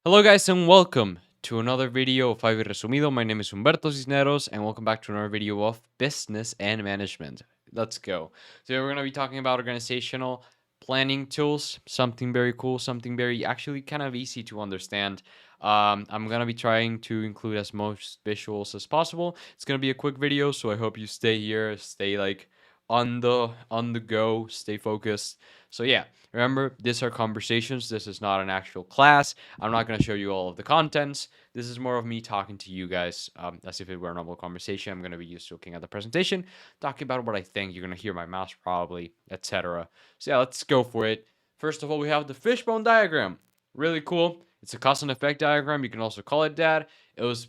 Hello, guys, and welcome to another video of Five Resumido. My name is Humberto Cisneros, and welcome back to another video of business and management. Let's go. Today, we're going to be talking about organizational planning tools, something very cool, something very actually kind of easy to understand. I'm going to be trying to include as most visuals as possible. It's going to be a quick video, so I hope you stay here, stay like on the go, stay focused. So yeah, remember, these are conversations. This is not an actual class. I'm not going to show you all of the contents. This is more of me talking to you guys as if it were a normal conversation. I'm going to be just looking at the presentation, talking about what I think. You're going to hear my mouse probably, etc. So yeah, let's go for it. First of all, we have the fishbone diagram. Really cool. It's a cause and effect diagram. You can also call it that. It's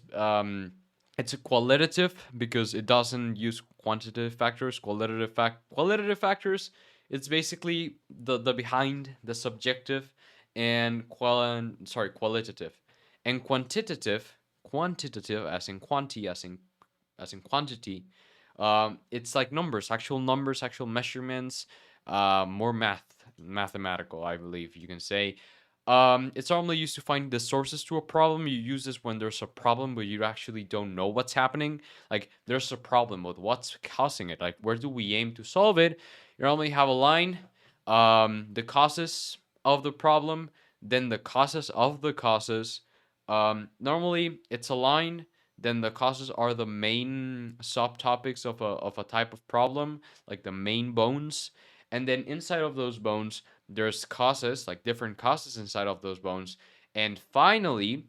a qualitative because it doesn't use quantitative factors. Qualitative factors. It's basically the behind the subjective and qualitative and quantitative as in quantity. It's like numbers, actual numbers, actual measurements, more mathematical, I believe you can say. It's normally used to find the sources to a problem. You use this when there's a problem but you actually don't know what's happening. Like there's a problem with what's causing it. Like where do we aim to solve it? You normally have a line, the causes of the problem, then the causes of the causes. Normally it's a line, then the causes are the main subtopics of a type of problem, like the main bones. And then inside of those bones, there's causes, like different causes inside of those bones. And finally,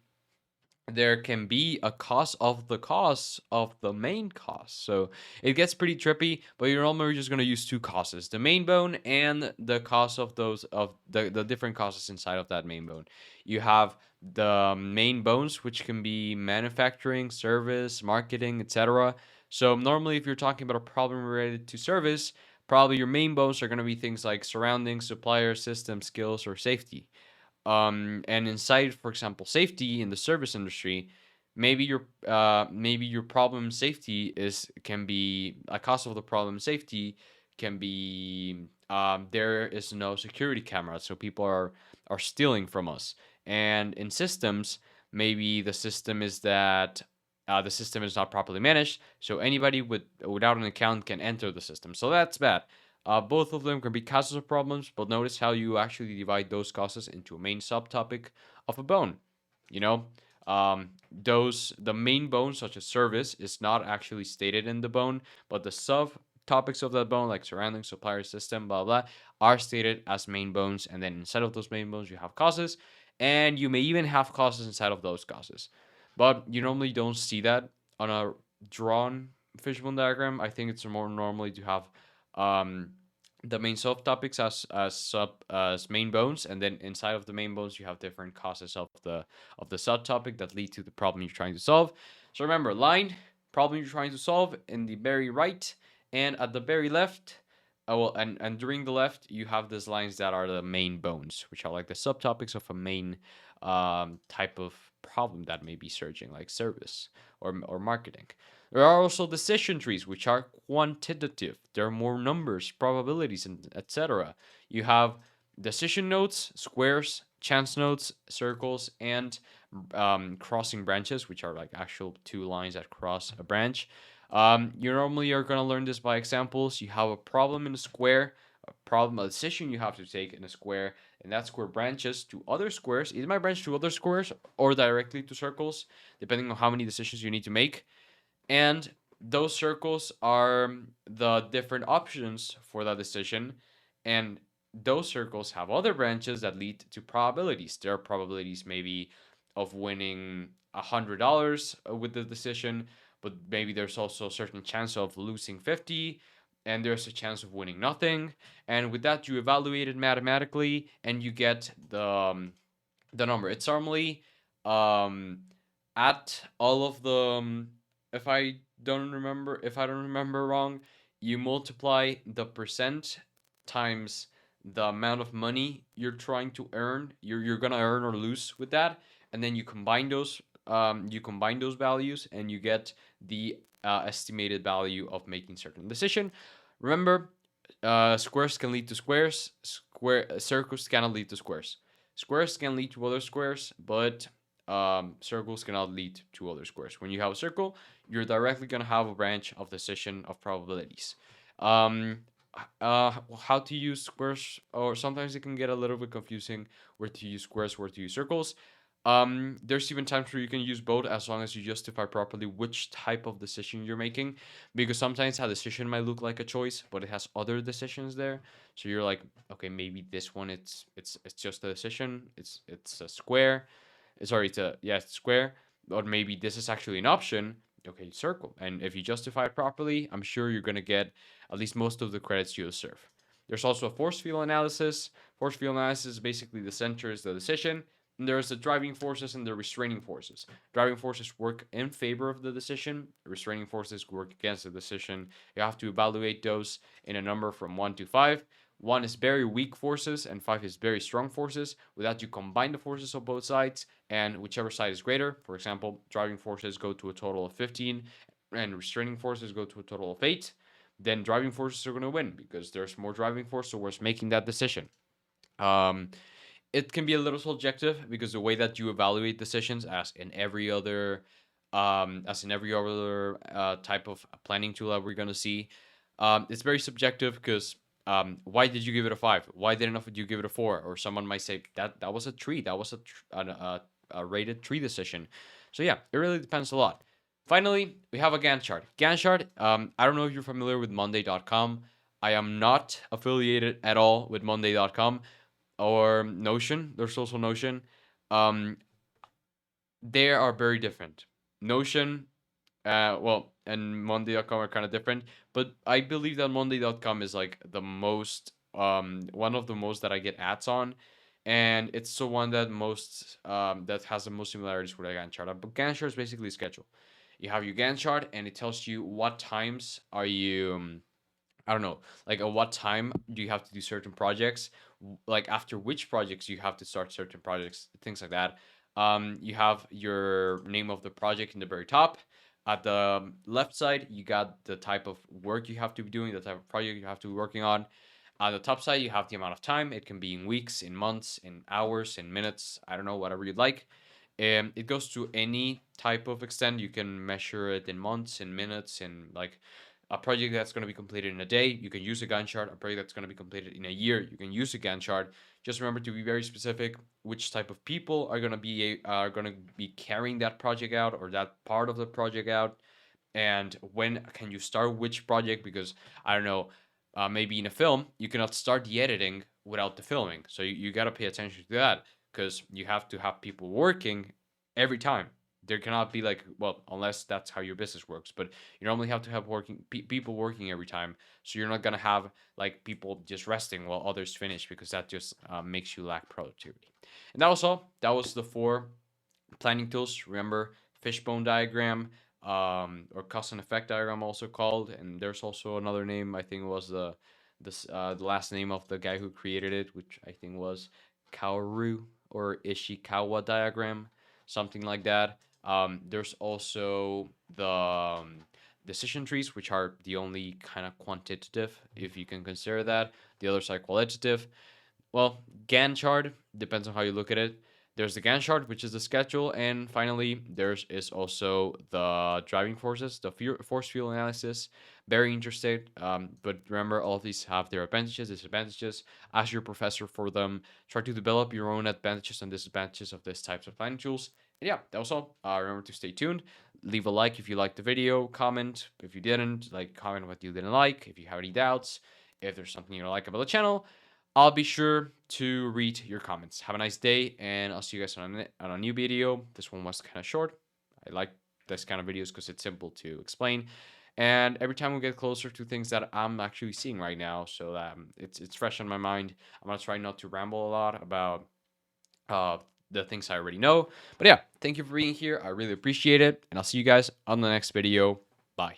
there can be a cause of the main cause. So it gets pretty trippy, but you're normally just going to use two causes, the main bone and the cause of those of the different causes inside of that main bone. You have the main bones, which can be manufacturing, service, marketing, etc. So normally if you're talking about a problem related to service, probably your main bones are going to be things like surroundings, supplier, system, skills, or safety. And inside, for example, safety in the service industry, maybe your problem safety is can be a cause of the problem safety can be there is no security camera, so people are stealing from us. And in systems, maybe the system is not properly managed, so anybody without an account can enter the system. So that's bad. Both of them can be causes of problems, but notice how you actually divide those causes into a main subtopic of a bone. You know, the main bone, such as service, is not actually stated in the bone, but the subtopics of that bone, like surrounding, supplier, system, blah blah, are stated as main bones. And then inside of those main bones, you have causes, and you may even have causes inside of those causes. But you normally don't see that on a drawn fishbone diagram. I think it's more normally to have um, the main subtopics as main bones, and then inside of the main bones you have different causes of the subtopic that lead to the problem you're trying to solve. So remember, line, problem you're trying to solve in the very right, and at the very left. And during the left, you have these lines that are the main bones, which are like the subtopics of a main type of problem that may be searching, like service or marketing. There are also decision trees, which are quantitative. There are more numbers, probabilities, and etc. You have decision nodes, squares, chance nodes, circles, and crossing branches, which are like actual two lines that cross a branch. You normally are going to learn this by examples. You have a problem in a square, a decision you have to take in a square, and that square branches to other squares. It might branch to other squares or directly to circles, depending on how many decisions you need to make. And those circles are the different options for that decision. And those circles have other branches that lead to probabilities. There are probabilities maybe of winning $100 with the decision, but maybe there's also a certain chance of losing 50, and there's a chance of winning nothing. And with that, you evaluate it mathematically, and you get the number. It's normally um, at all of the if I don't remember wrong, you multiply the percent times the amount of money you're trying to earn, you're gonna earn or lose with that, and then you combine those values and you get the estimated value of making certain decision. Remember, squares can lead to squares. Circles cannot lead to squares. Squares can lead to other squares, but circles cannot lead to other squares. When you have a circle, you're directly going to have a branch of decision of probabilities. Um, how to use squares, or sometimes it can get a little bit confusing where to use squares, where to use circles. There's even times where you can use both as long as you justify properly which type of decision you're making, because sometimes a decision might look like a choice, but it has other decisions there. So you're like, okay, maybe this one it's just a decision. It's a square. Sorry, it's square. Or maybe this is actually an option. Okay, circle. And if you justify it properly, I'm sure you're gonna get at least most of the credits you deserve. There's also a force field analysis. Force field analysis is basically the center is the decision. And there's the driving forces and the restraining forces. Driving forces work in favor of the decision. Restraining forces work against the decision. You have to evaluate those in a number from 1 to 5. 1 is very weak forces and 5 is very strong forces. With that, you combine the forces of both sides, and whichever side is greater. For example, driving forces go to a total of 15 and restraining forces go to a total of 8. Then driving forces are going to win because there's more driving force towards making that decision. Um, it can be a little subjective because the way that you evaluate decisions, as in every other type of planning tool that we're going to see, it's very subjective because why did you give it a 5? Why didn't you give it a 4? Or someone might say that was a 3. That was a rated 3 decision. So yeah, it really depends a lot. Finally, we have a Gantt chart. Gantt chart, I don't know if you're familiar with Monday.com. I am not affiliated at all with Monday.com or Notion. There's also Notion. Um, they are very different. Notion, and Monday.com are kind of different, but I believe that Monday.com is like the most, one of the most that I get ads on, and it's the one that that has the most similarities with a Gantt chart. But Gantt chart is basically a schedule. You have your Gantt chart, and it tells you what times are you. I don't know, like at what time do you have to do certain projects, like after which projects you have to start certain projects, things like that. You have your name of the project in the very top. At the left side, you got the type of work you have to be doing, the type of project you have to be working on. On the top side, you have the amount of time. It can be in weeks, in months, in hours, in minutes. I don't know, whatever you'd like. It goes to any type of extent. You can measure it in months, in minutes, in like a project that's going to be completed in a day, you can use a Gantt chart. A project that's going to be completed in a year, you can use a Gantt chart. Just remember to be very specific which type of people are going to be carrying that project out or that part of the project out, and when can you start which project, because I don't know, maybe in a film you cannot start the editing without the filming, so you got to pay attention to that because you have to have people working every time. There cannot be like, well, unless that's how your business works, but you normally have to have people working every time, so you're not going to have like people just resting while others finish, because that just makes you lack productivity. And that was all. That was the 4 planning tools. Remember, fishbone diagram, or cause and effect diagram, also called, and there's also another name. I think it was the last name of the guy who created it, which I think was Kaoru or Ishikawa diagram, something like that. There's also the decision trees, which are the only kind of quantitative, if you can consider that. The others are qualitative. Well, Gantt chart depends on how you look at it. There's the Gantt chart, which is the schedule, and finally, there's is also the driving forces, the force field analysis. Very interesting. But remember, all of these have their advantages, disadvantages. Ask your professor for them. Try to develop your own advantages and disadvantages of these types of planning tools. And yeah, that was all. Remember to stay tuned. Leave a like if you liked the video. Comment if you didn't. Like, comment what you didn't like. If you have any doubts, if there's something you don't like about the channel, I'll be sure to read your comments. Have a nice day, and I'll see you guys on a new video. This one was kind of short. I like this kind of videos because it's simple to explain. And every time we get closer to things that I'm actually seeing right now, so that it's fresh on my mind, I'm gonna try not to ramble a lot about uh, the things I already know. But yeah, thank you for being here. I really appreciate it, and I'll see you guys on the next video. Bye.